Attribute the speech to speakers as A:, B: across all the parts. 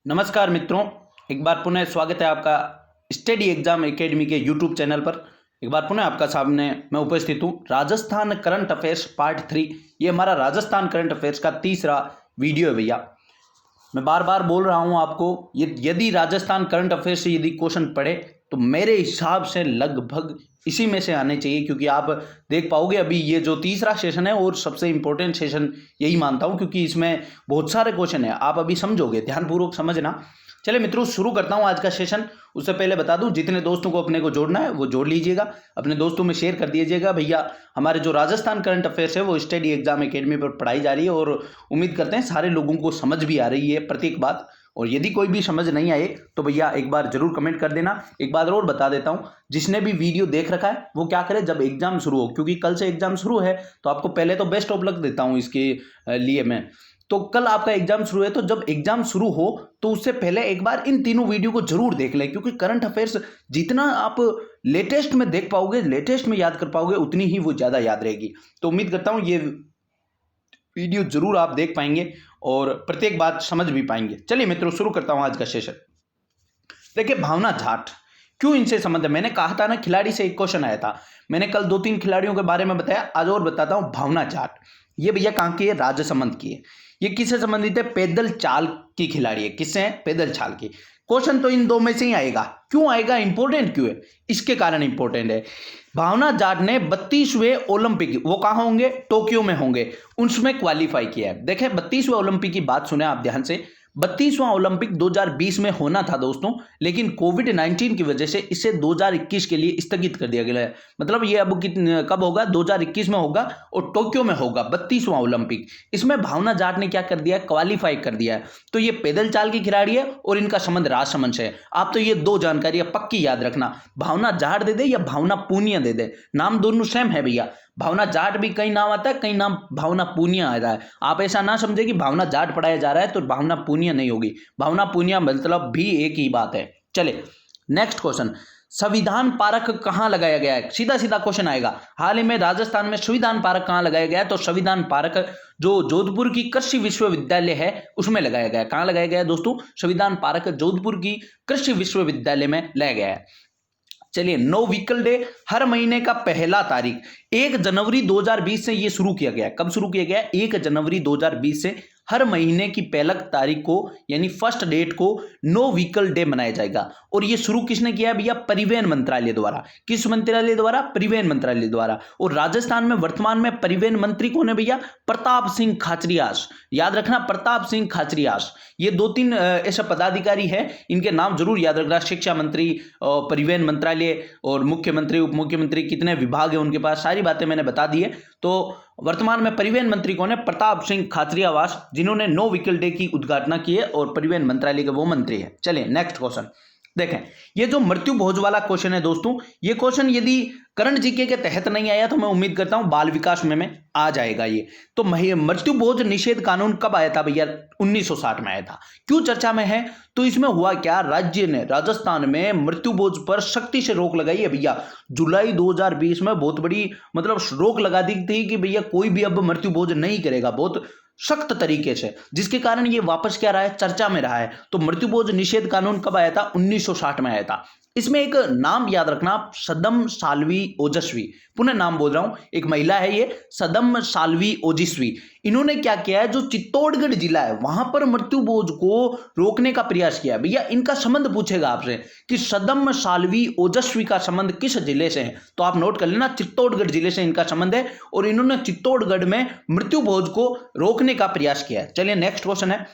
A: नमस्कार मित्रों, एक बार पुनः स्वागत है आपका स्टडी एग्जाम एकेडमी के यूट्यूब चैनल पर। एक बार पुनः आपका सामने मैं उपस्थित हूँ। राजस्थान करंट अफेयर्स पार्ट 3, ये हमारा राजस्थान करंट अफेयर्स का तीसरा वीडियो है भैया। मैं बार बार बोल रहा हूँ आपको, ये यदि राजस्थान करंट अफेयर्स से यदि क्वेश्चन पढ़े तो मेरे हिसाब से लगभग इसी में से आने चाहिए, क्योंकि आप देख पाओगे अभी ये जो तीसरा सेशन है और सबसे इंपॉर्टेंट सेशन यही मानता हूँ, क्योंकि इसमें बहुत सारे क्वेश्चन है। आप अभी समझोगे, ध्यानपूर्वक समझना। चलिए मित्रों, शुरू करता हूँ आज का सेशन। उससे पहले बता दूं, जितने दोस्तों को अपने को जोड़ना है वो जोड़ लीजिएगा, अपने दोस्तों में शेयर कर दीजिएगा। भैया हमारे जो राजस्थान करंट अफेयर्स है वो स्टडी एग्जाम एकेडमी पर पढ़ाई जा रही है और उम्मीद करते हैं सारे लोगों को समझ भी आ रही है प्रत्येक बात। और यदि कोई भी समझ नहीं आए तो भैया एक बार जरूर कमेंट कर देना। एक बात और बता देता हूं, जिसने भी वीडियो देख रखा है वो क्या करे, जब एग्जाम शुरू हो, क्योंकि कल से एग्जाम शुरू है, तो आपको पहले तो बेस्ट ऑफ लक देता हूं इसके लिए मैं। तो कल आपका एग्जाम शुरू है, तो जब एग्जाम शुरू हो तो उससे पहले एक बार इन तीनों वीडियो को जरूर देख लें, क्योंकि करंट अफेयर्स जितना आप लेटेस्ट में देख पाओगे, लेटेस्ट में याद कर पाओगे, उतनी ही वो ज्यादा याद रहेगी। तो उम्मीद करता हूं ये वीडियो जरूर आप देख पाएंगे और प्रत्येक बात समझ भी पाएंगे। चलिए मित्रों, शुरू करता हूं आज का सेशन। देखिए, भावना जाट क्यों इनसे संबंध है। मैंने कहा था ना, खिलाड़ी से एक क्वेश्चन आया था। मैंने कल 2-3 खिलाड़ियों के बारे में बताया, आज और बताता हूं। भावना जाट ये भैया कहां की है, राजसमंद की है। ये किससे संबंधित है, पैदल चाल की खिलाड़ी है। किससे है, पैदल चाल की। क्वेश्चन तो इन दो में से ही आएगा। क्यों आएगा, इंपॉर्टेंट क्यों है, इसके कारण इंपॉर्टेंट है। भावना जाट ने 32वें ओलंपिक, वो कहां होंगे, टोक्यो में होंगे, उसमें क्वालिफाई किया है। देखें, 32वें ओलंपिक की बात सुने आप ध्यान से। 32वां ओलंपिक 2020 में होना था दोस्तों, लेकिन कोविड-19 की वजह से इसे 2021 के लिए स्थगित कर दिया गया है। मतलब ये अब कब होगा, 2021 में होगा और टोक्यो में होगा 32वां ओलंपिक। इसमें भावना जाट ने क्या कर दिया है, क्वालिफाई कर दिया है। तो ये पैदल चाल की खिलाड़ी है और इनका संबंध राजसमंद से है। आप तो ये दो जानकारी पक्की याद रखना, भावना जाट दे दे या भावना पूनिया दे दे, नाम दोनों सेम है भैया। भावना जाट भी कई नाम आता है, कई नाम भावना पूनिया आ रहा है। आप ऐसा ना समझे कि भावना जाट पढ़ाया जा रहा है तो भावना पूनिया नहीं होगी। भावना पूनिया मतलब भी एक ही बात है। चले नेक्स्ट क्वेश्चन, संविधान पार्क कहां लगाया गया है। सीधा सीधा क्वेश्चन आएगा, हाल ही में राजस्थान में संविधान पार्क कहां लगाया गया है। तो संविधान पार्क जो जोधपुर की कृषि विश्वविद्यालय है उसमें लगाया गया है। कहां लगाया गया है दोस्तों, संविधान पार्क जोधपुर की कृषि विश्वविद्यालय में लगाया गया है। चलिए, नो व्हीकल डे हर महीने का पहला तारीख 1 जनवरी 2020 से ये शुरू किया गया है। कब शुरू किया गया, 1 जनवरी 2020 से हर महीने की पहली तारीख को, यानी फर्स्ट डेट को नो व्हीकल डे मनाया जाएगा। और ये शुरू किसने किया है भैया, परिवहन मंत्रालय द्वारा। किस मंत्रालय द्वारा, परिवहन मंत्रालय द्वारा। और राजस्थान में वर्तमान में परिवहन मंत्री कौन है भैया, प्रताप सिंह खाचरियास। याद रखना, प्रताप सिंह खाचरियास। ये 2-3 ऐसे पदाधिकारी हैं, इनके नाम जरूर याद रखना। शिक्षा मंत्री, परिवहन मंत्रालय और मुख्यमंत्री, उप मुख्यमंत्री, कितने विभाग है उनके पास, सारी बातें मैंने बता दी है। तो वर्तमान में परिवहन मंत्री कौन है, प्रताप सिंह खाचरियावास, जिन्होंने नो व्हीकल डे की उद्घाटना की है और परिवहन मंत्रालय के वो मंत्री है। चलिए नेक्स्ट क्वेश्चन देखें। ये जो मृत्यु भोज वाला क्वेश्चन है दोस्तों, ये क्वेश्चन यदि करंट जीके के तहत नहीं आया तो मैं उम्मीद करता हूं बाल विकास में आ जाएगा ये। तो मृत्यु भोज निषेध कानून कब आया था भैया, 1960 में आया था। क्यों चर्चा में है, तो इसमें हुआ क्या, राज्य ने, राजस्थान में मृत्यु भोज पर सख्ती से रोक लगाई है भैया। जुलाई 2020 में बहुत बड़ी मतलब रोक लगा दी थी कि भैया कोई भी अब मृत्यु भोज नहीं करेगा, बहुत सख्त तरीके से, जिसके कारण ये वापस क्या रहा है, चर्चा में रहा है। तो मृत्यु भोज निषेध कानून कब आया था, 1960 में आया था। इसमें एक नाम याद रखना, सदम साल्वी ओजस्वी। पुनः नाम बोल रहा हूं, एक महिला है ये, सदम साल्वी ओजस्वी। इन्होंने क्या किया है, जो चित्तौड़गढ़ जिला है वहां पर मृत्यु भोज को रोकने का प्रयास किया। भैया इनका संबंध पूछेगा आपसे कि सदम साल्वी ओजस्वी का संबंध किस जिले से है, तो आप नोट कर लेना, चित्तौड़गढ़ जिले से इनका संबंध है और इन्होंने चित्तौड़गढ़ में मृत्यु भोज को रोकने का प्रयास किया है। चलिए नेक्स्ट क्वेश्चन है,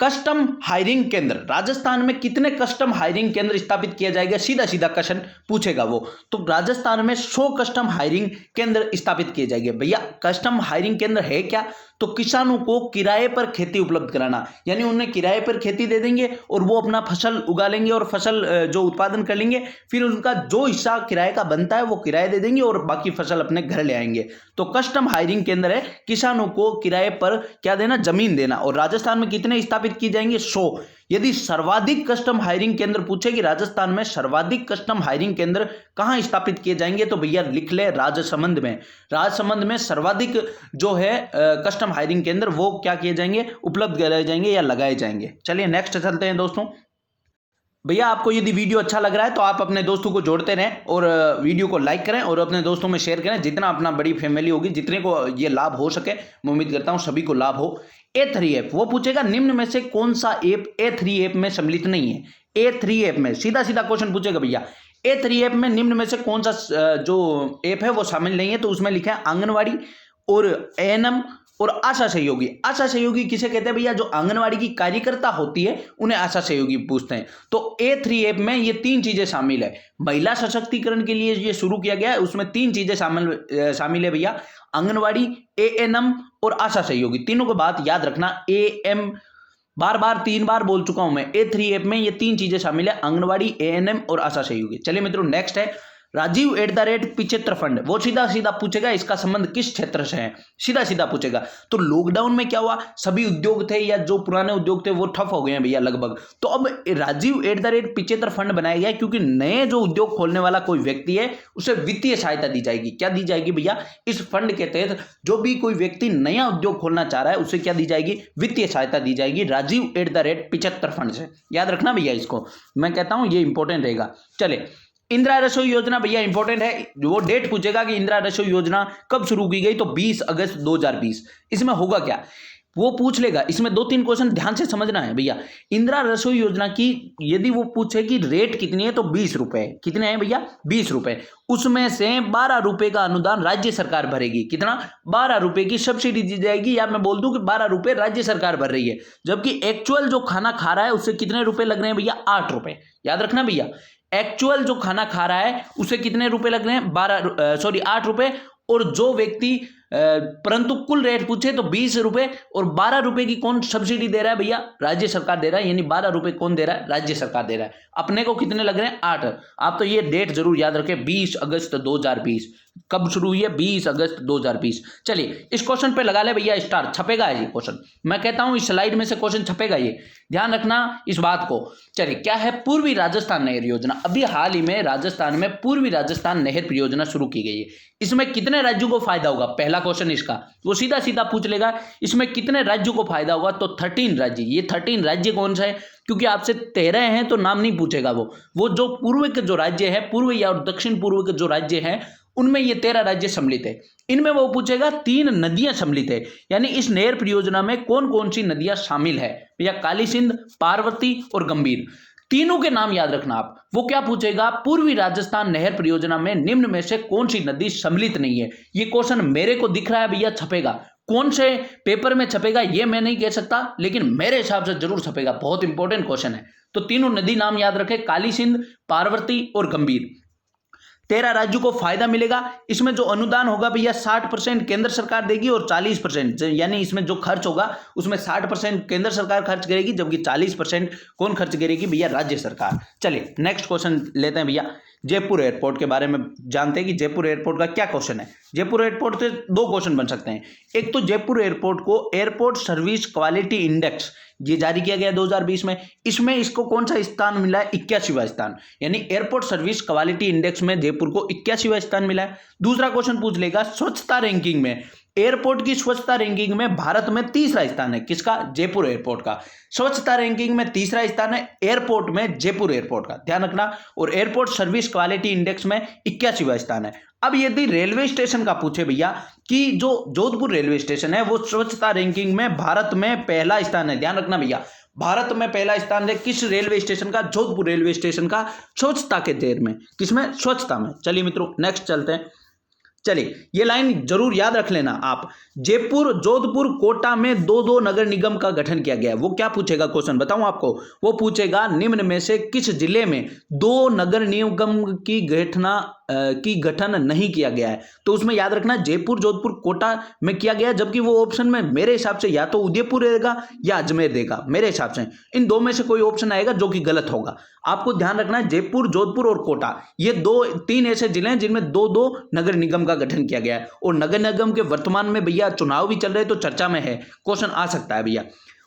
A: कस्टम हायरिंग केंद्र, राजस्थान में कितने कस्टम हायरिंग केंद्र स्थापित किया जाएगा, सीधा सीधा क्वेश्चन पूछेगा वो। तो राजस्थान में 100 कस्टम हायरिंग केंद्र स्थापित किए जाएंगे। भैया कस्टम हायरिंग केंद्र है क्या, तो किसानों को किराए पर खेती उपलब्ध कराना, यानी उन्हें किराए पर खेती दे देंगे और वो अपना फसल उगा लेंगे और फसल जो उत्पादन कर लेंगे, फिर उनका जो हिस्सा किराए का बनता है वो किराए दे देंगे और बाकी फसल अपने घर ले आएंगे। तो कस्टम हायरिंग केंद्र है किसानों को किराए पर क्या देना, जमीन देना। और राजस्थान में कितने स्थापित किए जाएंगे, 100। यदि सर्वाधिक कस्टम हायरिंग केंद्र पूछे कि राजस्थान में सर्वाधिक कस्टम हायरिंग केंद्र कहां स्थापित किए जाएंगे, तो भैया लिख ले राजसमंद में। राजसमंद में सर्वाधिक जो है कस्टम हायरिंग केंद्र वो क्या किए जाएंगे, उपलब्ध कराए जाएंगे या लगाए जाएंगे। चलिए नेक्स्ट चलते हैं दोस्तों। भैया आपको यदि वीडियो अच्छा लग रहा है तो आप अपने दोस्तों को जोड़ते रहें और वीडियो को लाइक करें और अपने दोस्तों में शेयर करें। जितना अपना बड़ी फैमिली होगी, जितने को ये लाभ हो सके, मैं उम्मीद करता हूं सभी को लाभ हो। A3 ऐप वो पूछेगा निम्न में से कौन सा ऐप A3 ऐप में सम्मिलित नहीं है। A3 ऐप में सीधा सीधा क्वेश्चन पूछेगा भैया A3 ऐप में निम्न में से कौन सा जो ऐप है वो शामिल नहीं है, तो उसमें लिखा है आंगनवाड़ी और ANM और आशा सहयोगी। आशा सहयोगी किसे कहते हैं भैया, जो आंगनवाड़ी की कार्यकर्ता होती है उन्हें आशा सहयोगी पूछते हैं। तो A3 ऐप में ये तीन चीजें शामिल है। महिला सशक्तिकरण के लिए ये शुरू किया गया है, उसमें तीन चीजें शामिल है भैया, आंगनवाड़ी, ANM और आशा सहयोगी। तीनों को बात याद रखना। AM बार बार 3 बार बोल चुका हूं मैं। A3 ऐप में ये तीन चीजें शामिल है, आंगनवाड़ी, ANM और आशा सहयोगी। चलिए मित्रों नेक्स्ट है राजीव @पिछेत्र फंड। वो सीधा सीधा पूछेगा इसका संबंध किस क्षेत्र से है, सीधा सीधा पूछेगा। तो लॉकडाउन में क्या हुआ, सभी उद्योग थे या जो पुराने उद्योग थे वो ठप हो गए हैं भैया लगभग। तो अब राजीव @पिछेत्र फंड बनाया गया क्योंकि नए जो उद्योग खोलने वाला कोई व्यक्ति है उसे वित्तीय सहायता दी जाएगी। क्या दी जाएगी भैया, इस फंड के तहत जो भी कोई व्यक्ति नया उद्योग खोलना चाह रहा है उसे क्या दी जाएगी, वित्तीय सहायता दी जाएगी राजीव @पिछेत्र फंड से। याद रखना भैया इसको, मैं कहता हूं ये इंपॉर्टेंट रहेगा। चले इंदिरा रसोई योजना भैया इंपॉर्टेंट है। वो डेट पूछेगा कि इंदिरा रसोई योजना कब शुरू की गई, तो 20 अगस्त 2020। इसमें होगा क्या वो पूछ लेगा। इसमें 2-3 क्वेश्चन ध्यान से समझना है भैया। इंदिरा रसोई योजना की यदि वो पूछे कि रेट कितनी है, तो 20 रुपए। कितने हैं भैया, 20 रुपए। उसमें से 12 रुपए का अनुदान राज्य सरकार भरेगी। कितना, 12 रुपए की सब्सिडी दी जाएगी, या मैं बोल दूं कि 12 रुपए राज्य सरकार भर रही है। जबकि एक्चुअल जो खाना खा रहा है उससे कितने रुपए लग रहे हैं भैया, 8 रुपए। याद रखना भैया, एक्चुअल जो खाना खा रहा है उसे कितने रुपए लग रहे हैं, 8 रुपए। और जो व्यक्ति परंतु कुल रेट पूछे तो 20 रुपए, और 12 रुपए की कौन सब्सिडी दे रहा है भैया, राज्य सरकार दे रहा है। यानी 12 रुपए कौन दे रहा है, राज्य सरकार दे रहा है। अपने को कितने लग रहे हैं, 8। आप तो ये डेट जरूर याद रखें, 20 अगस्त 2020। कब शुरू हुई है, 20 अगस्त 2020। चलिए इस क्वेश्चन पे लगा ले भैया स्टार, छपेगा ये क्वेश्चन। मैं कहता हूं इस स्लाइड में से क्वेश्चन छपेगा, ये ध्यान रखना इस बात को। चलिए क्या है, पूर्वी राजस्थान नहर योजना। अभी हाल ही में राजस्थान में पूर्वी राजस्थान नहर परियोजना शुरू की गई है। इसमें कितने राज्यों को फायदा होगा, पहला क्वेश्चन इसका वो सीधा सीधा पूछ लेगा। इसमें कितने राज्यों को फायदा होगा, तो 13 राज्य। ये 13 राज्य कौन सा है, क्योंकि आपसे 13 हैं तो नाम नहीं पूछेगा। वो जो पूर्व के जो राज्य है, पूर्व या दक्षिण पूर्व के जो राज्य हैं उनमें ये 13 राज्य सम्मिलित है। इनमें वो पूछेगा 3 नदियां सम्मिलित है, यानी इस नहर परियोजना में कौन कौन सी नदियां शामिल है भैया, काली सिंध, पार्वती और गंभीर। तीनों के नाम याद रखना आप। वो क्या पूछेगा, पूर्वी राजस्थान नहर परियोजना में निम्न में से कौन सी नदी सम्मिलित नहीं है। ये क्वेश्चन मेरे को दिख रहा है भैया छपेगा। कौन से पेपर में छपेगा ये मैं नहीं कह सकता, लेकिन मेरे हिसाब से जरूर छपेगा। बहुत इंपॉर्टेंट क्वेश्चन है। तो तीनों नदी नाम याद रखे, काली सिंध, पार्वती और गंभीर। 13 राज्यों को फायदा मिलेगा। इसमें जो अनुदान होगा भैया 60% केंद्र सरकार देगी और 40%, यानी इसमें जो खर्च होगा उसमें 60% केंद्र सरकार खर्च करेगी, जबकि 40% कौन खर्च करेगी भैया, राज्य सरकार। चलिए नेक्स्ट क्वेश्चन लेते हैं भैया। जयपुर एयरपोर्ट के बारे में जानते हैं कि जयपुर एयरपोर्ट का क्या क्वेश्चन है। जयपुर एयरपोर्ट से 2 क्वेश्चन बन सकते हैं। एक तो जयपुर एयरपोर्ट को एयरपोर्ट सर्विस क्वालिटी इंडेक्स ये जारी किया गया 2020 में। इसमें इसको कौन सा स्थान मिला है, 81वां स्थान। यानी एयरपोर्ट सर्विस क्वालिटी इंडेक्स में जयपुर को 81वां स्थान मिला है। दूसरा क्वेश्चन पूछ लेगा स्वच्छता रैंकिंग में, एयरपोर्ट की स्वच्छता रैंकिंग में भारत में 3रा स्थान है। किसका, जयपुर एयरपोर्ट का। स्वच्छता रैंकिंग में 3रा स्थान है एयरपोर्ट में, जयपुर एयरपोर्ट का, ध्यान रखना। और एयरपोर्ट सर्विस क्वालिटी इंडेक्स में 81वां स्थान है। अब यदि रेलवे स्टेशन का पूछे भैया कि जो जोधपुर रेलवे स्टेशन है वो स्वच्छता रैंकिंग में भारत में पहला स्थान है। ध्यान रखना भैया, भारत में पहला स्थान है किस रेलवे स्टेशन का, जोधपुर रेलवे स्टेशन का, स्वच्छता के देर में। किसमें, स्वच्छता में। चलिए मित्रों नेक्स्ट चलते हैं। चलिए ये लाइन जरूर याद रख लेना आप। जयपुर, जोधपुर, कोटा में 2-2 नगर निगम का गठन किया गया है। वो क्या पूछेगा क्वेश्चन बताऊं आपको, वो पूछेगा निम्न में से किस जिले में 2 नगर निगम की गठन नहीं किया गया है। तो उसमें याद रखना जयपुर, जोधपुर, कोटा में किया गया है, जबकि वो ऑप्शन में मेरे हिसाब से या तो उदयपुर रहेगा या अजमेर देगा। मेरे हिसाब से इन 2 में से कोई ऑप्शन आएगा जो कि गलत होगा। आपको ध्यान रखना है जयपुर, जोधपुर और कोटा ये 3 ऐसे जिले हैं जिनमें 2-2 नगर निगम का गठन किया गया है। और नगर निगम के वर्तमान में भैया चुनाव भी चल रहे तो चर्चा में है, क्वेश्चन आ सकता है भैया।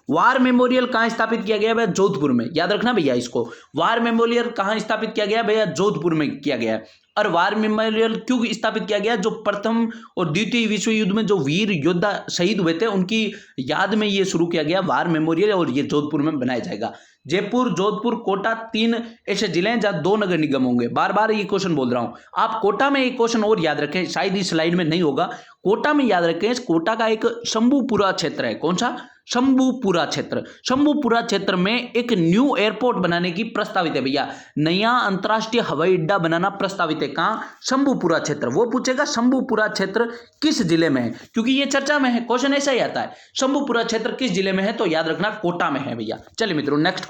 A: वार मेमोरियल कहाँ स्थापित किया गया भैया? जोधपुर में। याद रखना भैया इसको, वार मेमोरियल कहाँ स्थापित किया गया भैया? जोधपुर में किया गया है। और वार मेमोरियल क्यों स्थापित किया गया? जो प्रथम और द्वितीय विश्व युद्ध में जो वीर योद्धा शहीद हुए थे उनकी याद में ये शुरू किया गया वार मेमोरियल, और ये जोधपुर में बनाया जाएगा। जयपुर, जोधपुर, कोटा 3 ऐसे जिले हैं जहां 2 नगर निगम होंगे। बार बार ये क्वेश्चन बोल रहा हूं। आप कोटा में एक क्वेश्चन और याद रखें, शायद इस स्लाइड में नहीं होगा, कोटा में याद रखें, कोटा का एक शंभूपुरा क्षेत्र है। कौन सा? शंभूपुरा क्षेत्र। शंभूपुरा क्षेत्र में एक न्यू एयरपोर्ट बनाने की प्रस्तावित है भैया, नया अंतरराष्ट्रीय हवाई अड्डा बनाना प्रस्तावित है। कहां? शंभूपुरा क्षेत्र। वो पूछेगा शंभूपुरा क्षेत्र किस जिले में है, क्योंकि ये चर्चा में है, क्वेश्चन ऐसा ही आता है, शंभूपुरा क्षेत्र किस जिले में है? तो याद रखना कोटा में है भैया। चलिए मित्रों, नेक्स्ट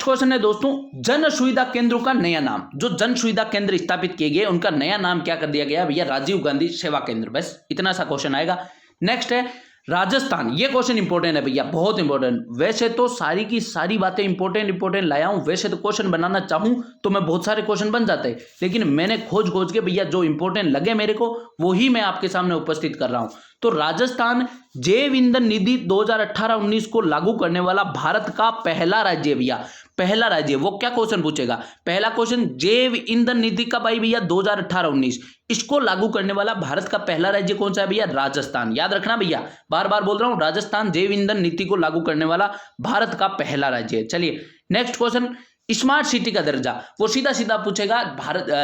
A: क्वेश्चन है दोस्तों, जन सुविधा केंद्रों का नया नाम। जो जन सुविधा केंद्र स्थापित किए गए उनका नया नाम क्या कर दिया गया भैया? राजीव गांधी सेवा केंद्र। बस इतना सा क्वेश्चन आएगा। नेक्स्ट है राजस्थान। ये क्वेश्चन इंपॉर्टेंट है भैया, बहुत इंपॉर्टेंट। वैसे तो सारी की सारी बातें इंपॉर्टेंट लाया हूं, वैसे तो क्वेश्चन बनाना चाहूं तो मैं बहुत सारे क्वेश्चन बन जाते, लेकिन मैंने खोज के भैया जो इंपॉर्टेंट लगे मेरे को वही मैं आपके सामने उपस्थित कर रहा हूं। तो राजस्थान जैव ईंधन निधि 2018-19 को लागू करने वाला भारत का पहला राज्य भैया, पहला राज्य। वो क्या क्वेश्चन पूछेगा? पहला क्वेश्चन, जैव ईंधन नीति कब आई भैया? 2018-19। इसको लागू करने वाला भारत का पहला राज्य कौन सा है भैया? राजस्थान। याद रखना भैया, बार बार बोल रहा हूं, राजस्थान जैव ईंधन नीति को लागू करने वाला भारत का पहला राज्य है। चलिए नेक्स्ट क्वेश्चन, स्मार्ट सिटी का दर्जा। वो सीधा सीधा पूछेगा,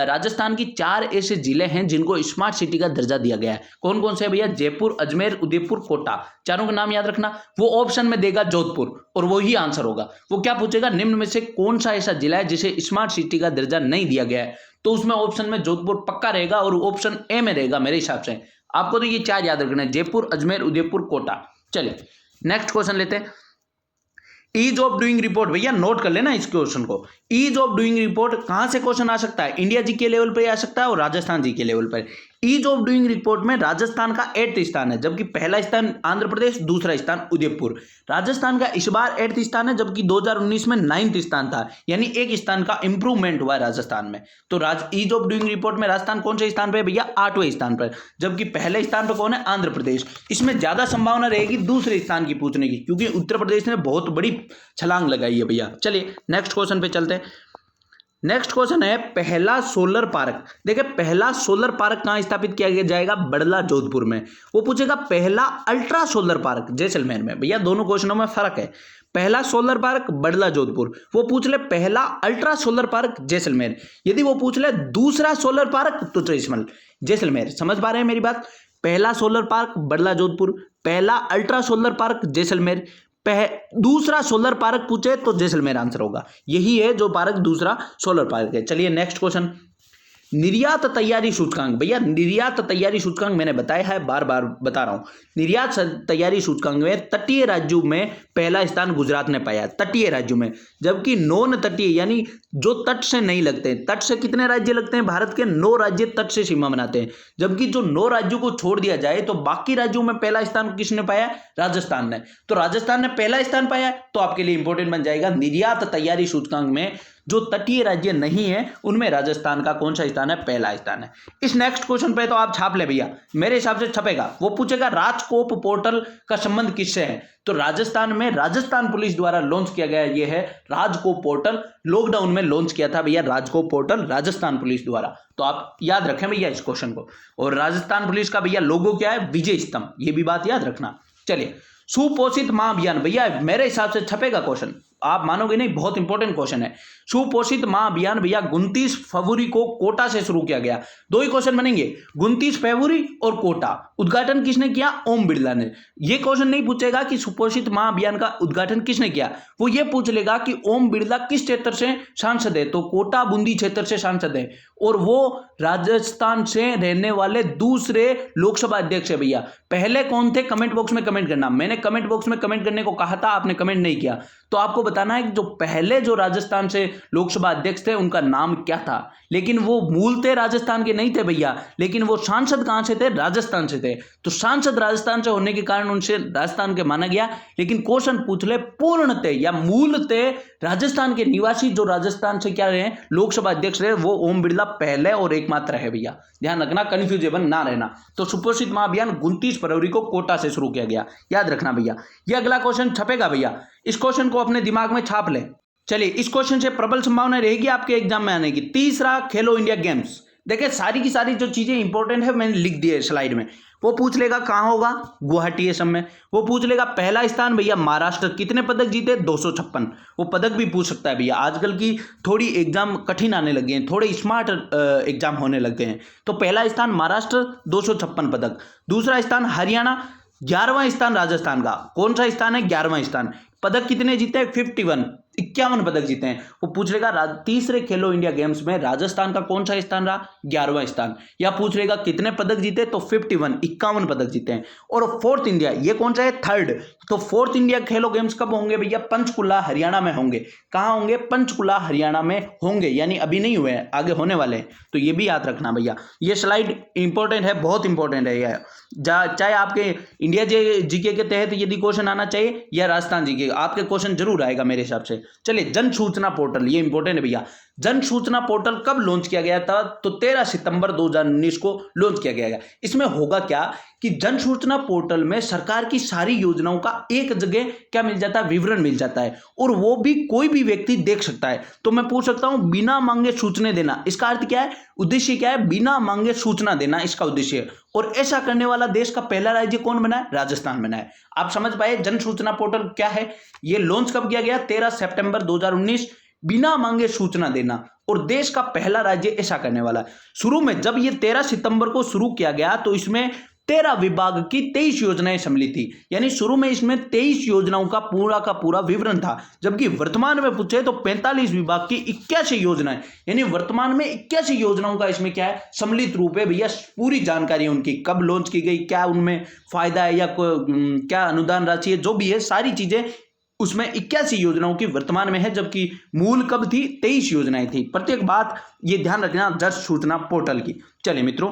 A: राजस्थान की 4 ऐसे जिले हैं जिनको स्मार्ट सिटी का दर्जा दिया गया है। कौन कौन से है भैया? जयपुर, अजमेर, उदयपुर, कोटा। चारों का नाम याद रखना। वो ऑप्शन में देगा जोधपुर, और वो ही आंसर होगा। वो क्या पूछेगा? निम्न में से कौन सा ऐसा जिला है जिसे स्मार्ट सिटी का दर्जा नहीं दिया गया है? तो उसमें ऑप्शन में जोधपुर पक्का रहेगा, और ऑप्शन ए में रहेगा मेरे हिसाब से। आपको तो ये 4 याद रखना है, जयपुर, अजमेर, उदयपुर, कोटा। चलिए नेक्स्ट क्वेश्चन लेते हैं, ईज ऑफ डूइंग रिपोर्ट। भैया नोट कर लेना इस क्वेश्चन को, ईज ऑफ डूइंग रिपोर्ट कहां से क्वेश्चन आ सकता है? इंडिया जी के लेवल पे आ सकता है और राजस्थान जी के लेवल पर। ईज ऑफ डूइंग रिपोर्ट में राजस्थान का 8th स्थान है, जबकि पहला स्थान आंध्र प्रदेश, दूसरा स्थान उदयपुर। राजस्थान का इस बार 8th स्थान है, जबकि 2019 में 9th स्थान था, यानी 1 स्थान का इंप्रूवमेंट हुआ है राजस्थान में। तो ईज ऑफ डूइंग रिपोर्ट में राजस्थान कौन से स्थान पर है भैया? 8वें स्थान पर, जबकि पहले स्थान पर कौन है? आंध्र प्रदेश। इसमें ज्यादा संभावना रहेगी दूसरे स्थान की पूछने की, क्योंकि उत्तर प्रदेश ने बहुत बड़ी छलांग लगाई है भैया। चलिए नेक्स्ट क्वेश्चन पे चलते हैं। नेक्स्ट क्वेश्चन है, पहला सोलर पार्क। देखिए पहला सोलर पार्क कहां स्थापित किया जाएगा? बड़ला, जोधपुर में। वो पूछेगा पहला अल्ट्रा सोलर पार्क जैसलमेर में। भैया दोनों क्वेश्चनों में फर्क है, पहला सोलर पार्क बड़ला, जोधपुर। वो पूछ ले पहला अल्ट्रा सोलर पार्क जैसलमेर। यदि वो पूछ ले दूसरा सोलर पार्क तो जैसलमेर। समझ पा रहे हैं मेरी बात? पहला सोलर पार्क बड़ला, जोधपुर, पहला अल्ट्रा सोलर पार्क जैसलमेर, दूसरा सोलर पार्क पूछे तो जैसलमेर आंसर होगा। यही है जो पार्क दूसरा सोलर पार्क है। चलिए नेक्स्ट क्वेश्चन, निर्यात तैयारी सूचकांक। भैया निर्यात तैयारी सूचकांक मैंने बताया है, बार बार बता रहा हूं। निर्यात तैयारी सूचकांक में तटीय राज्यों में पहला स्थान गुजरात ने पाया, तटीय राज्यों में। जबकि नॉन तटीय यानी जो तट से नहीं लगते, तट से कितने राज्य लगते हैं? भारत के 9 राज्य तट से सीमा बनाते हैं, जबकि जो 9 राज्यों को छोड़ दिया जाए तो बाकी राज्यों में पहला स्थान किसने पाया? राजस्थान ने। तो राजस्थान ने पहला स्थान पाया, तो आपके लिए इंपॉर्टेंट बन जाएगा निर्यात तैयारी सूचकांक में जो तटीय राज्य नहीं है उनमें राजस्थान का कौन सा स्थान है? पहला स्थान है। इस नेक्स्ट क्वेश्चन पे तो आप छाप ले भैया, मेरे हिसाब से छपेगा। वो पूछेगा राजकोप पोर्टल का संबंध किससे है? तो राजस्थान में राजस्थान पुलिस द्वारा लॉन्च किया गया ये है राजकोप पोर्टल। लॉकडाउन में लॉन्च किया था भैया राजकोप पोर्टल राजस्थान पुलिस द्वारा। तो आप याद रखें भैया इस क्वेश्चन को। और राजस्थान पुलिस का भैया लोगो क्या है? विजय स्तंभ, ये भी बात याद रखना। चलिए सुपोषित मां अभियान। भैया मेरे हिसाब से छपेगा क्वेश्चन, आप मानोगे नहीं, बहुत इंपॉर्टेंट क्वेश्चन है। सुपोषित मां अभियान भैया 29 फरवरी को कोटा से शुरू किया गया। 2 ही क्वेश्चन बनेंगे, 29 फरवरी और कोटा। उद्घाटन किसने किया? ओम बिरला ने। ये क्वेश्चन नहीं पूछेगा कि सुपोषित मां अभियान का उद्घाटन किसने किया, वो ये पूछ लेगा कि ओम बिरला किस क्षेत्र से सांसद है? तो कोटा बूंदी क्षेत्र से सांसद है, और वो राजस्थान से रहने वाले दूसरे लोकसभा अध्यक्ष है भैया। पहले कौन थे? कमेंट बॉक्स में कमेंट करना। मैंने कमेंट बॉक्स में कमेंट करने को कहा था, आपने कमेंट नहीं किया, तो आपको बताना है कि जो पहले जो राजस्थान से लोकसभा अध्यक्ष थे उनका नाम क्या था। लेकिन वो मूलतः राजस्थान के नहीं थे भैया, लेकिन वो सांसद कहां से थे? राजस्थान से थे। तो सांसद राजस्थान से होने के कारण उनसे राजस्थान के माना गया। लेकिन क्वेश्चन पूछ ले पूर्णतः या मूलतः राजस्थान के निवासी जो राजस्थान से क्या रहे लोकसभा अध्यक्ष रहे, वो ओम बिरला पहले और एकमात्र है भैया। ध्यान रखना, कंफ्यूजेबल ना रहना। तो सुपोषित माह अभियान 29 फरवरी को कोटा से शुरू किया गया, याद रखना भैया। ये अगला क्वेश्चन छपेगा भैया, इस क्वेश्चन को अपने दिमाग में छाप ले। चलिए, इस क्वेश्चन से प्रबल संभावना रहेगी आपके एग्जाम में आने की। तीसरा, खेलो इंडिया गेम्स। देखिए सारी की सारी जो चीजें इंपॉर्टेंट है मैंने लिख दी है स्लाइड में। वो पूछ लेगा कहां होगा, गुवाहाटी असम में। वो पूछ लेगा पहला स्थान भैया महाराष्ट्र, कितने पदक जीते? 256। वो पदक भी पूछ सकता है भैया। आजकल की थोड़ी एग्जाम कठिन आने लगे हैं, थोड़े स्मार्ट एग्जाम होने लग गए हैं। तो पहला स्थान महाराष्ट्र, 256 पदक। दूसरा स्थान हरियाणा, 11वां स्थान राजस्थान का। कौन सा स्थान है? 11वां स्थान। पदक कितने जीते? 51, 51 पदक जीते हैं। वो पूछ लेगा तीसरे खेलो इंडिया गेम्स में राजस्थान का कौन सा स्थान रहा? 11वां स्थान। या पूछ लेगा कितने पदक जीते? तो 51, 51 पदक जीते हैं। और फोर्थ इंडिया, ये कौन सा है? थर्ड। तो फोर्थ इंडिया खेलो गेम्स कब होंगे भैया? पंचकुला हरियाणा में होंगे। कहां होंगे? पंचकुला हरियाणा में होंगे, यानी अभी नहीं हुए हैं, आगे होने वाले हैं। तो ये भी याद रखना भैया। ये स्लाइड इंपॉर्टेंट है, बहुत इंपॉर्टेंट है। चाहे आपके इंडिया जीके के तहत यदि क्वेश्चन आना चाहिए या राजस्थान जीके, आपके क्वेश्चन जरूर आएगा मेरे हिसाब से। चलिए, जन सूचना पोर्टल, ये इंपॉर्टेंट है भैया। जन सूचना पोर्टल कब लॉन्च किया गया था? तो 13 सितंबर 2019 को लॉन्च किया गया। इसमें होगा क्या कि जन सूचना पोर्टल में सरकार की सारी योजनाओं का एक जगह क्या मिल जाता है? विवरण मिल जाता है, और वो भी कोई भी व्यक्ति देख सकता है। तो मैं पूछ सकता हूं बिना मांगे सूचना देना, इसका अर्थ क्या है? उद्देश्य क्या है? बिना मांगे सूचना देना इसका उद्देश्य है। और ऐसा करने वाला देश का पहला राज्य कौन बना है? राजस्थान बना है। आप समझ पाए जन सूचना पोर्टल क्या है? ये लॉन्च कब किया गया? 13 सितंबर 2019। बिना मांगे सूचना देना, और देश का पहला राज्य ऐसा करने वाला है। शुरू में जब ये 13 सितंबर को शुरू किया गया तो इसमें 13 विभाग की 23 योजनाएं सम्मिलित थी। यानी शुरू में इसमें 23 योजनाओं का पूरा विवरण था, जबकि वर्तमान में पूछे तो 45 विभाग की 81 योजनाएं, यानी वर्तमान में 81 योजनाओं का इसमें क्या है? सम्मिलित रूप है भैया। पूरी जानकारी है उनकी, कब लॉन्च की गई, क्या उनमें फायदा है या क्या अनुदान राशि है, जो भी है सारी चीजें उसमें 81 योजनाओं की वर्तमान में है, जबकि मूल कब थी? 23 योजनाएं थी। प्रत्येक बात ये ध्यान रखना जन सूचना पोर्टल की। चलिए मित्रों,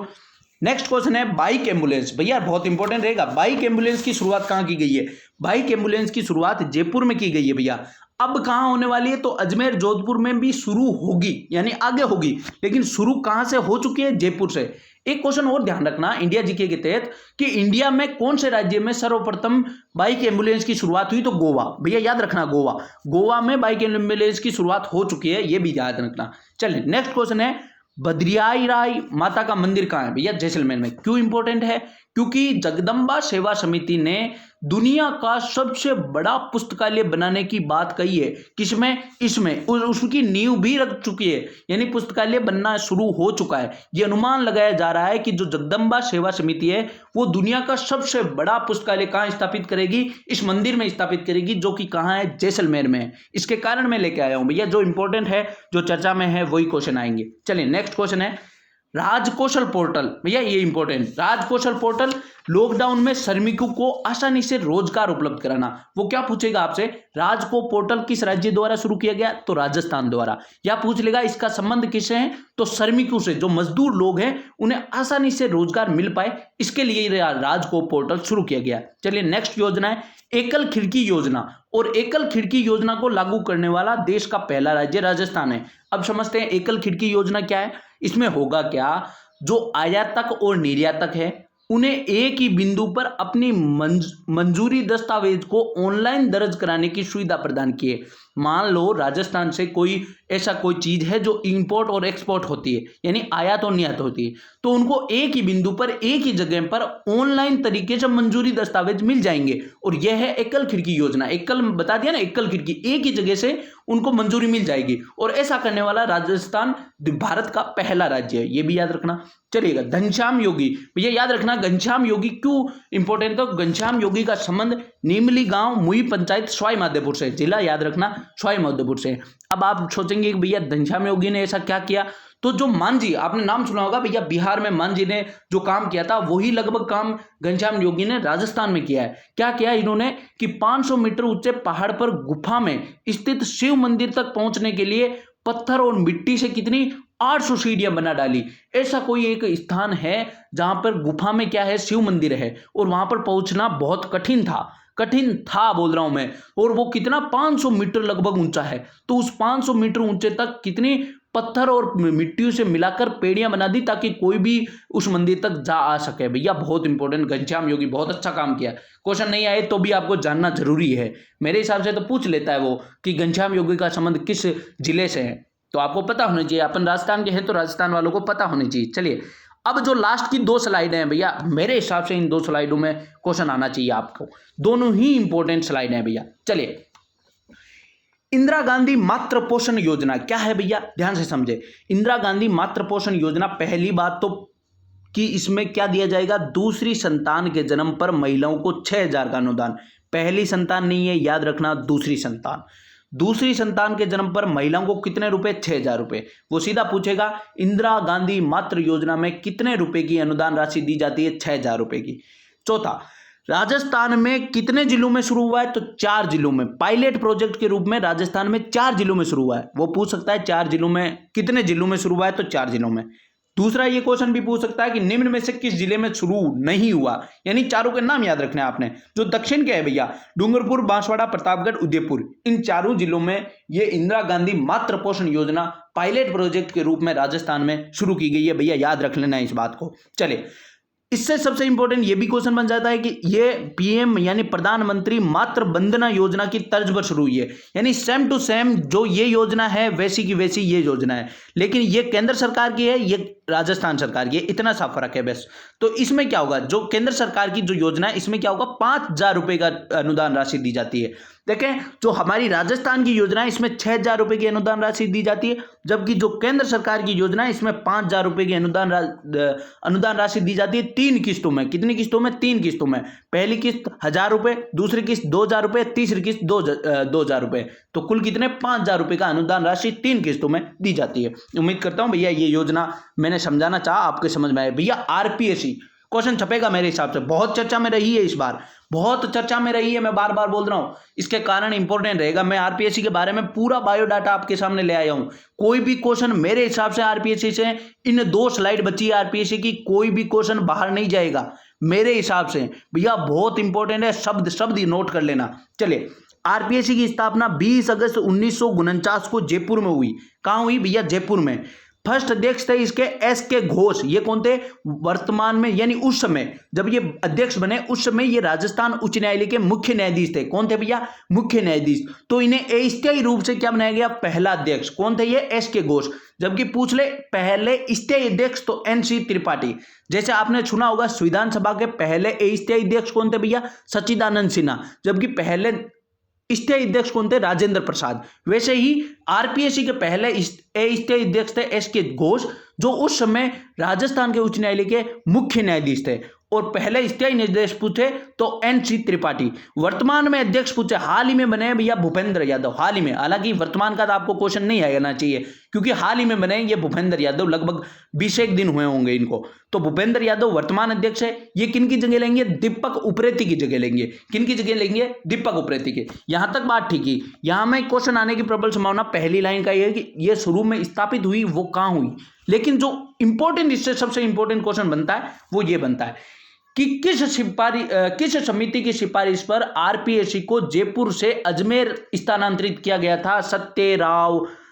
A: नेक्स्ट क्वेश्चन है बाइक एम्बुलेंस। भैया बहुत इंपॉर्टेंट रहेगा। बाइक एम्बुलेंस की शुरुआत कहां की गई है? बाइक एम्बुलेंस की शुरुआत जयपुर में की गई है भैया। अब कहां होने वाली है? तो अजमेर जोधपुर में भी शुरू होगी, यानी आगे होगी। लेकिन शुरू कहां से हो चुकी है? जयपुर से। एक क्वेश्चन और ध्यान रखना इंडिया जीके के तहत कि इंडिया में कौन से राज्य में सर्वप्रथम बाइक एम्बुलेंस की शुरुआत हुई? तो गोवा। भैया याद रखना, गोवा में बाइक एम्बुलेंस की शुरुआत हो चुकी है, यह भी याद रखना। चलिए, नेक्स्ट क्वेश्चन है बद्रियाई राय माता का मंदिर कहां है? भैया जैसलमेर में। क्यों इंपॉर्टेंट है? क्योंकि जगदम्बा सेवा समिति ने दुनिया का सबसे बड़ा पुस्तकालय बनाने की बात कही है। किसमें? इसमें। उसकी नींव भी रख चुकी है, यानी पुस्तकालय बनना शुरू हो चुका है। यह अनुमान लगाया जा रहा है कि जो जगदम्बा सेवा समिति है वो दुनिया का सबसे बड़ा पुस्तकालय कहां स्थापित करेगी? इस मंदिर में स्थापित करेगी, जो कि कहां है? जैसलमेर में है। इसके कारण मैं लेके आया हूं भैया, जो इंपॉर्टेंट है, जो चर्चा में है, वही क्वेश्चन आएंगे। चलिए, नेक्स्ट क्वेश्चन है राजकौशल पोर्टल। भैया ये इंपॉर्टेंट, राजकौशल पोर्टल लॉकडाउन में श्रमिकों को आसानी से रोजगार उपलब्ध कराना। वो क्या पूछेगा आपसे? राजको पोर्टल किस राज्य द्वारा शुरू किया गया? तो राजस्थान द्वारा। या पूछ लेगा इसका संबंध किससे है? तो श्रमिकों से, जो मजदूर लोग हैं उन्हें आसानी से रोजगार मिल पाए, इसके लिए राजको पोर्टल शुरू किया गया। चलिए, नेक्स्ट योजना है एकल खिड़की योजना। और एकल खिड़की योजना को लागू करने वाला देश का पहला राज्य राजस्थान है। अब समझते हैं एकल खिड़की योजना क्या है। इसमें होगा क्या? जो आयातक और निर्यातक है उन्हें एक ही बिंदु पर अपनी मंजूरी दस्तावेज को ऑनलाइन दर्ज कराने की सुविधा प्रदान की है। मान लो राजस्थान से ऐसा कोई चीज है जो इंपोर्ट और एक्सपोर्ट होती है, यानी आयात और निर्यात होती है, तो उनको एक ही बिंदु पर, एक ही जगह पर ऑनलाइन तरीके से मंजूरी दस्तावेज मिल जाएंगे। और यह है एकल खिड़की योजना। एकल बता दिया ना, एकल खिड़की, एक ही जगह से उनको मंजूरी मिल जाएगी। और ऐसा करने वाला राजस्थान भारत का पहला राज्य है, ये भी याद रखना। चलिएगा, घनश्याम योगी। भैया याद रखना घनश्याम योगी क्यों इंपॉर्टेंट? तो घनश्याम योगी का संबंध नीमली गांव मुई पंचायत सवाई माधोपुर से, जिला याद रखना सवाई माधोपुर से। अब आप सोचेंगे कि भैया घनश्याम योगी ने ऐसा क्या किया? तो जो मांझी, आपने नाम सुना होगा भैया, बिहार में मांझी ने जो काम किया था वही लगभग काम घनश्याम योगी ने राजस्थान में किया है। क्या किया इन्होंने कि 500 मीटर ऊंचे पहाड़ पर गुफा में स्थित शिव मंदिर तक पहुंचने के लिए पत्थर और मिट्टी से कितनी 800 सीढ़ियां बना डाली। ऐसा कोई एक स्थान है जहां पर गुफा में क्या है, शिव मंदिर है, और वहां पर पहुंचना बहुत कठिन था बोल रहा हूं मैं। और वो कितना 500 मीटर लगभग ऊंचा है। तो उस 500 मीटर ऊंचे तक कितनी पत्थर और मिट्टी से मिलाकर पेड़ियां बना दी ताकि कोई भी उस मंदिर तक जा आ सके। भैया बहुत इंपॉर्टेंट, घनश्याम योगी बहुत अच्छा काम किया। क्वेश्चन नहीं आए तो भी आपको जानना जरूरी है। मेरे हिसाब से तो पूछ लेता है वो कि घनश्याम योगी का संबंध किस जिले से है, तो आपको पता होना चाहिए। अपन राजस्थान के हैं तो राजस्थान वालों को पता होनी चाहिए। चलिए, अब जो लास्ट की 2 स्लाइड हैं भैया, मेरे हिसाब से इन 2 स्लाइडों में क्वेश्चन आना चाहिए आपको। दोनों ही इंपॉर्टेंट स्लाइड हैं भैया। चलिए, इंदिरा गांधी मातृ पोषण योजना क्या है भैया, ध्यान से समझे। इंदिरा गांधी मातृ पोषण योजना, पहली बात तो कि इसमें क्या दिया जाएगा, दूसरी संतान के जन्म पर महिलाओं को 6,000 का अनुदान। पहली संतान नहीं है, याद रखना, दूसरी संतान। दूसरी संतान के जन्म पर महिलाओं को कितने रुपए, 6,000 रुपए। वो सीधा पूछेगा इंदिरा गांधी मातृ योजना में कितने रुपए की अनुदान राशि दी जाती है, 6,000 रुपए की। चौथा, राजस्थान में कितने जिलों में शुरू हुआ है, तो 4 जिलों में। पायलट प्रोजेक्ट के रूप में राजस्थान में 4 जिलों में शुरू हुआ है। वो पूछ सकता है 4 जिलों में, कितने जिलों में शुरू हुआ है, तो 4 जिलों में। दूसरा ये क्वेश्चन भी पूछ सकता है कि निम्न में से किस जिले में शुरू नहीं हुआ, यानी चारों के नाम याद रखने हैं आपने। जो दक्षिण के है भैया, डूंगरपुर, बांसवाड़ा, प्रतापगढ़, उदयपुर, इन चारों जिलों में ये इंदिरा गांधी मातृ पोषण योजना पायलट प्रोजेक्ट के रूप में राजस्थान में शुरू की गई है। भैया याद रख लेना इस बात को। चलिए, इससे सबसे इंपॉर्टेंट ये भी क्वेश्चन बन जाता है कि ये पीएम यानी प्रधानमंत्री मातृ वंदना योजना की तर्ज पर शुरू हुई है, यानी सेम टू सेम जो ये योजना है वैसी की वैसी ये योजना है, लेकिन ये केंद्र सरकार की है, ये राजस्थान सरकार की है, इतना सा फर्क है बस। तो इसमें क्या होगा, जो केंद्र सरकार की जो योजना है इसमें क्या होगा, 5,000 रुपए का अनुदान राशि दी जाती है। देखें, जो हमारी राजस्थान की योजना है इसमें 6,000 रुपए की अनुदान राशि दी जाती है, जबकि जो केंद्र सरकार की योजना है इसमें 5,000 रुपए की अनुदान राशि दी जाती है 3 किस्तों में। कितनी किस्तों में, 3 किस्तों में। पहली किस्त 1,000 रुपए, दूसरी किस्त 2,000 रुपए, तीसरी किस्त 2,000 रुपए। तो कुल कितने, 5,000 रुपए का अनुदान राशि 3 किस्तों में दी जाती है। उम्मीद करता हूं भैया ये योजना मैंने समझाना चाहा आपके समझ में आए। भैया आरपीएससी क्वेश्चन छपेगा मेरे हिसाब से, बहुत चर्चा में रही है इस बार, बहुत चर्चा में रही है, मैं बार बार बोल रहा हूं, इसके कारण इंपॉर्टेंट रहेगा। मैं आरपीएससी के बारे में पूरा बायोडाटा आपके सामने ले आया हूं। कोई भी क्वेश्चन मेरे हिसाब से आरपीएससी से, इन 2 स्लाइड बची है आरपीएससी की, कोई भी क्वेश्चन बाहर नहीं जाएगा मेरे हिसाब से। भैया बहुत इंपॉर्टेंट है, शब्द शब्द ही नोट कर लेना। चलिए, आरपीएससी की स्थापना 20 अगस्त 1949 को जयपुर में हुई। कहां हुई भैया, जयपुर में। फर्स्ट अध्यक्ष थे इसके एस.के. घोष। ये कौन थे, वर्तमान में यानी उस समय जब ये अध्यक्ष बने उस समय ये राजस्थान उच्च न्यायालय के मुख्य न्यायाधीश थे। कौन थे भैया, मुख्य न्यायाधीश। तो इन्हें अस्थायी रूप से क्या बनाया गया, पहला अध्यक्ष। कौन थे ये, एस.के. घोष। जबकि पूछ ले पहले स्थायी अध्यक्ष तो एन.सी. त्रिपाठी। जैसे आपने सुना होगा विधानसभा के पहले अस्थायी अध्यक्ष कौन थे भैया, सच्चिदानंद सिन्हा। जबकि पहले स्थायी अध्यक्ष कौन थे, राजेंद्र प्रसाद। वैसे ही आरपीएससी के पहले स्थायी अध्यक्ष थे एस.के. घोष, जो उस समय राजस्थान के उच्च न्यायालय के मुख्य न्यायाधीश थे। और पहले स्थायी अध्यक्ष पूछे तो एन.सी. त्रिपाठी। वर्तमान में अध्यक्ष पूछे, हाल ही में बने हैं भैया भूपेंद्र यादव। हाल ही में, हालांकि वर्तमान का तो आपको क्वेश्चन नहीं आना चाहिए क्योंकि हाल ही में बने ये भूपेंद्र यादव, लगभग 20 दिन हुए होंगे इनको। तो भूपेंद्र यादव वर्तमान अध्यक्ष है। ये किन की जगह लेंगे, दीपक उप्रेती की जगह लेंगे। किन की जगह लेंगे, दीपक उप्रेती की। यहां तक बात ठीक ही। यहां में क्वेश्चन आने की प्रबल संभावना पहली लाइन का ये है कि ये शुरू में स्थापित हुई, वो कहां हुई। लेकिन जो इंपॉर्टेंट, इससे सबसे इंपॉर्टेंट क्वेश्चन बनता है वो ये बनता है कि किस समिति की सिफारिश पर आरपीएससी को जयपुर से अजमेर स्थानांतरित किया गया था,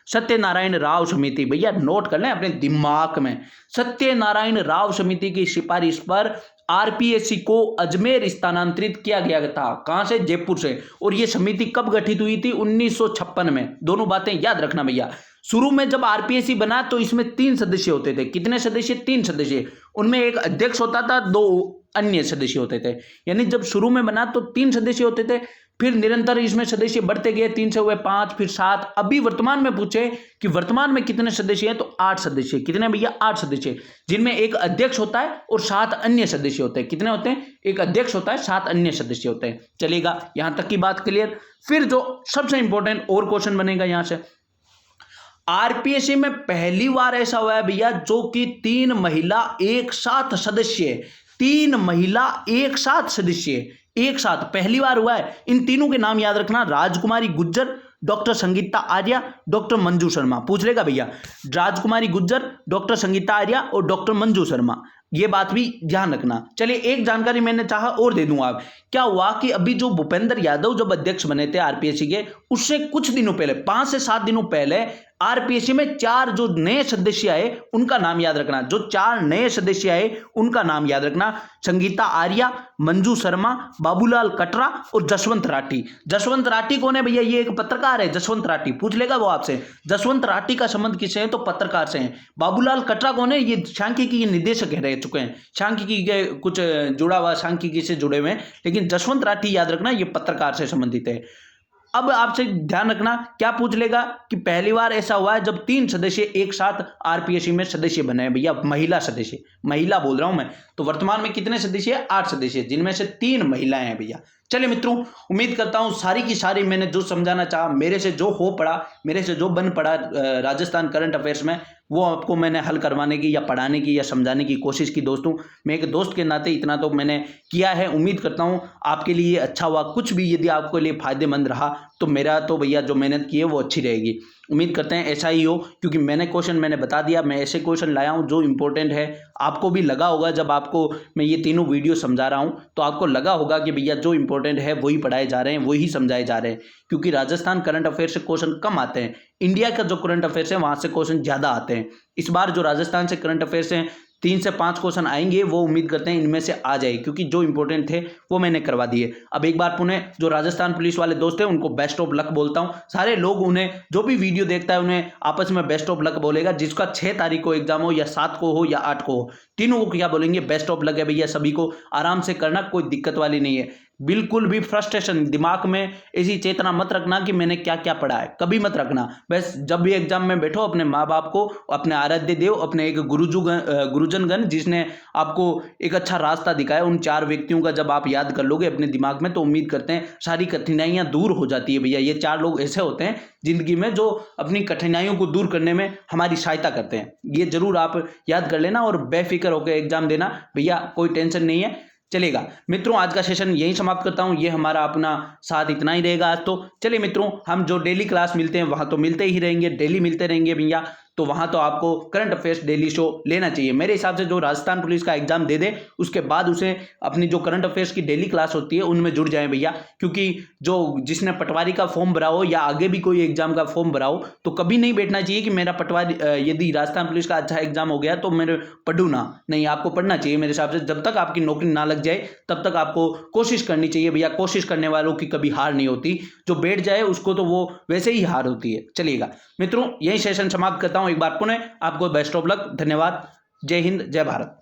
A: सत्यनारायण राव समिति। भैया नोट कर लें अपने दिमाग में, सत्यनारायण राव समिति की सिफारिश पर आरपीएससी को अजमेर स्थानांतरित किया गया था। कहां से, जयपुर से। और यह समिति कब गठित हुई थी, 1956 में। दोनों बातें याद रखना भैया। शुरू में जब आरपीएससी बना तो इसमें 3 सदस्य होते थे। कितने सदस्य, 3 सदस्य। उनमें एक अध्यक्ष होता था, 2 अन्य सदस्य होते थे। यानी जब शुरू में बना तो 3 सदस्य होते थे, फिर निरंतर इसमें सदस्य बढ़ते गए, 3 से हुए 5, फिर 7। अभी वर्तमान में पूछे कि वर्तमान में कितने सदस्य हैं, तो 8 सदस्य। कितने भैया, 8 सदस्य, जिनमें एक अध्यक्ष होता है और 7 अन्य सदस्य होते हैं। कितने होते हैं, एक अध्यक्ष होता है, 7 अन्य सदस्य होते हैं। चलेगा, यहां तक की बात क्लियर। फिर जो सबसे इंपॉर्टेंट और क्वेश्चन बनेगा यहां से, आरपीएससी में पहली बार ऐसा हुआ है भैया जो कि 3 महिला एक साथ सदस्य, 3 महिला एक साथ सदस्य, एक साथ पहली बार हुआ है। इन तीनों के नाम याद रखना, राजकुमारी गुज्जर, डॉक्टर संगीता आर्या, डॉक्टर मंजू शर्मा। पूछ लेगा भैया, राजकुमारी गुज्जर, डॉक्टर संगीता आर्या और डॉक्टर मंजू शर्मा, ये बात भी ध्यान रखना। चलिए एक जानकारी मैंने चाहा और दे दूं। आप क्या हुआ कि अभी जो भूपेंद्र यादव जब अध्यक्ष बने थे आरपीएससी के, उससे कुछ दिनों पहले 5 से 7 दिनों पहले आरपीएससी में 4 जो नए सदस्य आए उनका नाम याद रखना। जो 4 नए सदस्य आए उनका नाम याद रखना, संगीता आर्या, मंजू शर्मा, बाबूलाल कटरा और जसवंत राठी। जसवंत राठी कौन है भैया? ये एक पत्रकार है जसवंत राठी, पूछ लेगा वो आपसे। जसवंत राठी का संबंध किससे है? तो पत्रकार से है। बाबूलाल कटरा कौन है? ये सांख्यिकी के निदेशक रह चुके हैं, सांख्यिकी के कुछ जुड़ा हुआ, सांख्यिकी से जुड़े हुए हैं। लेकिन जसवंत राठी याद रखना ये पत्रकार से संबंधित है। अब आपसे ध्यान रखना, क्या पूछ लेगा कि पहली बार ऐसा हुआ है जब 3 सदस्य एक साथ आरपीएससी में सदस्य बने हैं भैया, महिला सदस्य, महिला बोल रहा हूं मैं। तो वर्तमान में कितने सदस्य हैं? 8 सदस्य, जिनमें से 3 महिलाएं हैं भैया। चलिए मित्रों, उम्मीद करता हूं सारी की सारी मैंने जो समझाना चाहा, मेरे से जो हो पड़ा, मेरे से जो बन पड़ा राजस्थान करंट अफेयर्स में, वो आपको मैंने हल करवाने की या पढ़ाने की या समझाने की कोशिश की। दोस्तों, मैं एक दोस्त के नाते इतना तो मैंने किया है। उम्मीद करता हूं आपके लिए अच्छा हुआ। कुछ भी यदि आपके लिए फायदेमंद रहा तो मेरा तो भैया जो मेहनत की है वो अच्छी रहेगी। उम्मीद करते हैं ऐसा ही हो, क्योंकि मैंने बता दिया, मैं ऐसे क्वेश्चन लाया हूं जो इंपॉर्टेंट है। आपको भी लगा होगा, जब आपको मैं ये तीनों वीडियो समझा रहा हूं तो आपको लगा होगा कि भैया जो इंपॉर्टेंट है वही पढ़ाए जा रहे हैं, वही समझाए जा रहे हैं। क्योंकि राजस्थान करंट अफेयर से क्वेश्चन कम आते हैं, इंडिया का जो करंट अफेयर्स है वहां से क्वेश्चन ज्यादा आते हैं। इस बार जो राजस्थान से करंट अफेयर्स हैं 3 से 5 क्वेश्चन आएंगे, वो उम्मीद करते हैं इनमें से आ जाए, क्योंकि जो इंपॉर्टेंट थे वो मैंने करवा दिए। अब एक बार पुनः जो राजस्थान पुलिस वाले दोस्त हैं उनको बेस्ट ऑफ लक बोलता हूं। सारे लोग उन्हें, जो भी वीडियो देखता है उन्हें आपस में बेस्ट ऑफ लक बोलेगा। जिसका 6 तारीख को एग्जाम हो या 7 को हो या 8 को हो, तीनों को क्या बोलेंगे? बेस्ट ऑफ लक है भैया। सभी को आराम से करना, कोई दिक्कत वाली नहीं है। बिल्कुल भी फ्रस्ट्रेशन दिमाग में ऐसी चेतना मत रखना कि मैंने क्या क्या पढ़ा है, कभी मत रखना। बस जब भी एग्जाम में बैठो, अपने माँ बाप को, अपने आराध्य देव, अपने एक गुरुजनगण जिसने आपको एक अच्छा रास्ता दिखाया, उन 4 व्यक्तियों का जब आप याद कर लोगे अपने दिमाग में, तो उम्मीद करते हैं सारी कठिनाइयां दूर हो जाती है भैया। ये 4 लोग ऐसे होते हैं जिंदगी में जो अपनी कठिनाइयों को दूर करने में हमारी सहायता करते हैं। ये जरूर आप याद कर लेना और बेफिक्र होकर एग्जाम देना भैया, कोई टेंशन नहीं है, चलेगा। मित्रों, आज का सेशन यहीं समाप्त करता हूं। ये हमारा अपना साथ इतना ही रहेगा आज तो। चलिए मित्रों, हम जो डेली क्लास मिलते हैं वहां तो मिलते ही रहेंगे, डेली मिलते रहेंगे भैया। तो वहां तो आपको करंट अफेयर्स डेली शो लेना चाहिए। मेरे हिसाब से जो राजस्थान पुलिस का एग्जाम दे दे उसके बाद उसे अपनी जो करंट अफेयर्स की डेली क्लास होती है उनमें जुड़ जाए भैया। क्योंकि जो जिसने पटवारी का फॉर्म भरा हो या आगे भी कोई एग्जाम का फॉर्म भरा हो, तो कभी नहीं बैठना चाहिए कि मेरा पटवारी, यदि राजस्थान पुलिस का अच्छा एग्जाम हो गया तो मैं पढ़ूँ ना। नहीं, आपको पढ़ना चाहिए मेरे हिसाब से। जब तक आपकी नौकरी ना लग जाए तब तक आपको कोशिश करनी चाहिए भैया। कोशिश करने वालों की कभी हार नहीं होती, जो बैठ जाए उसको तो वो वैसे ही हार होती है। चलिएगा मित्रों, यही सेशन समाप्त करता हूं। एक बार पुनः आपको बेस्ट ऑफ लक, धन्यवाद, जय हिंद, जय भारत।